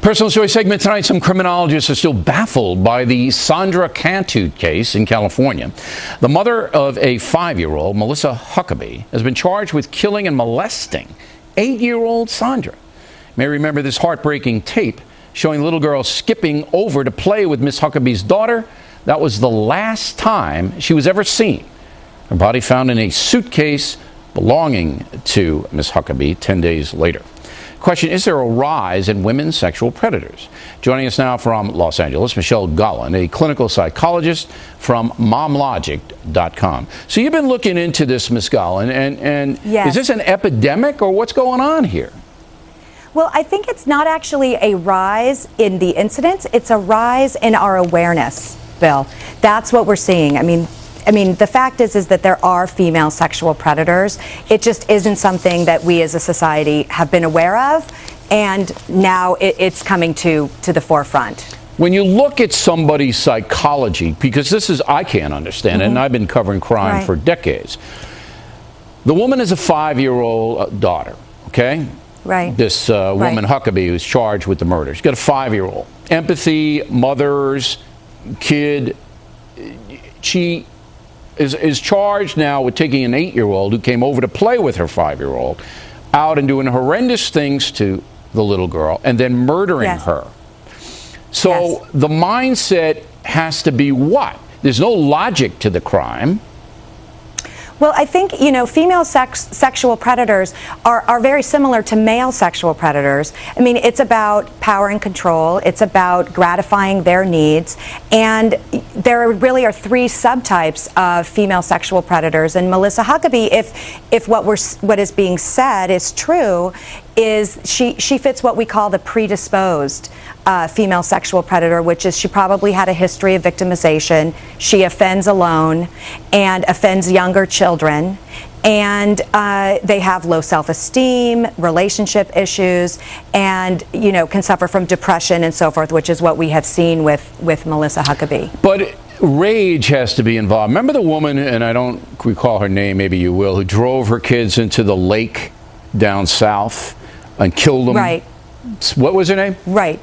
Personal Story segment tonight. Some criminologists are still baffled by the Sandra Cantu case in California. The mother of a 5-year-old, Melissa Huckabee, has been charged with killing and molesting 8-year-old Sandra. You may remember this heartbreaking tape showing the little girl skipping over to play with Miss Huckabee's daughter. That was the last time she was ever seen. Her body found in a suitcase belonging to Miss Huckabee 10 days later. Question, is there a rise in women sexual predators? Joining us now from Los Angeles, Michelle Golland, a clinical psychologist from momlogic.com. So you've been looking into this, Ms. Golland, and yes. Is this an epidemic or what's going on here? Well, I think it's not actually a rise in the incidents, it's a rise in our awareness, Bill. That's what we're seeing. I mean, the fact is that there are female sexual predators. It just isn't something that we as a society have been aware of, and now it's coming to the forefront. When you look at somebody's psychology, because this is, I can't understand it, and I've been covering crime for decades. The woman is a 5-year-old daughter, okay? Right. This woman, Huckabee, who's charged with the murder. She's got a 5-year-old. Empathy, mothers, kid. She is charged now with taking an 8-year-old who came over to play with her 5-year-old out and doing horrendous things to the little girl and then murdering her. So the mindset has to be what? There's no logic to the crime. Well, I think, you know, female sexual predators are very similar to male sexual predators. I mean, it's about power and control. It's about gratifying their needs. And there really are 3 subtypes of female sexual predators. And Melissa Huckabee, if what is being said is true, is she fits what we call the predisposed female sexual predator, which is she probably had a history of victimization. She offends alone and offends younger children, and they have low self-esteem, relationship issues, and can suffer from depression and so forth, which is what we have seen with Melissa Huckabee. But rage has to be involved. Remember the woman, and I don't recall her name, maybe you will, who drove her kids into the lake down south and killed them? Right. What was her name? Right.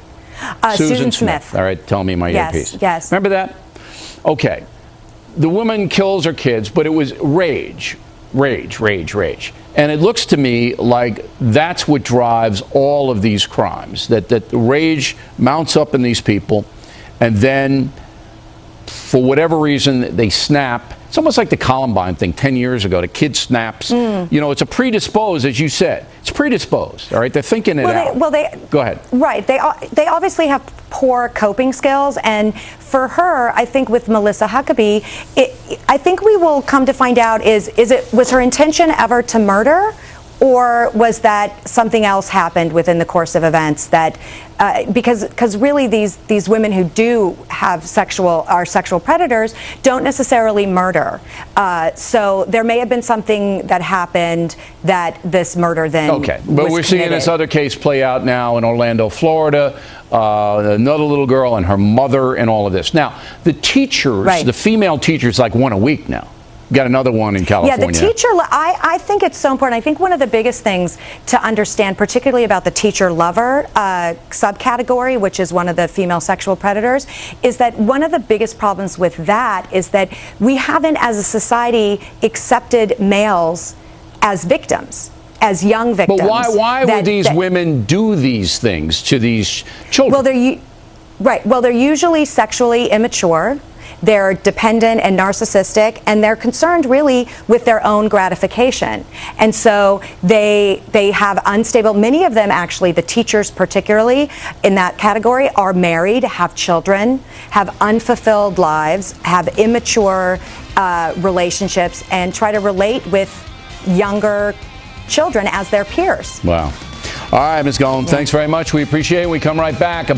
Susan Smith. All right, tell me my earpiece. Yes. Remember that? Okay. The woman kills her kids, but it was rage. And it looks to me like that's what drives all of these crimes, that the rage mounts up in these people, and then for whatever reason they snap. It's almost like the Columbine thing 10 years ago. The kid snaps. It's a predisposed, as you said. It's predisposed, all right? They're thinking it out. Go ahead. Right. They obviously have poor coping skills. And for her, I think with Melissa Huckabee, I think we will come to find out was her intention ever to murder? Or was that something else happened within the course of events that, because really these women who do have are sexual predators don't necessarily murder. So there may have been something that happened that this murder then but we're seeing this other case play out now in Orlando, Florida. Another little girl and her mother and all of this. Now, the teachers, the female teachers, like one a week now. Got another one in California. Yeah, the teacher, I think it's so important. I think one of the biggest things to understand, particularly about the teacher lover subcategory, which is one of the female sexual predators, is that one of the biggest problems with that is that we haven't, as a society, accepted males as victims, as young victims. But why would these women do these things to these children? Well, they're usually sexually immature. They're dependent and narcissistic, and they're concerned really with their own gratification. And so they have unstable, many of them actually, the teachers particularly in that category, are married, have children, have unfulfilled lives, have immature relationships, and try to relate with younger children as their peers. Wow. All right, Ms. Golland, thanks very much. We appreciate it. We come right back.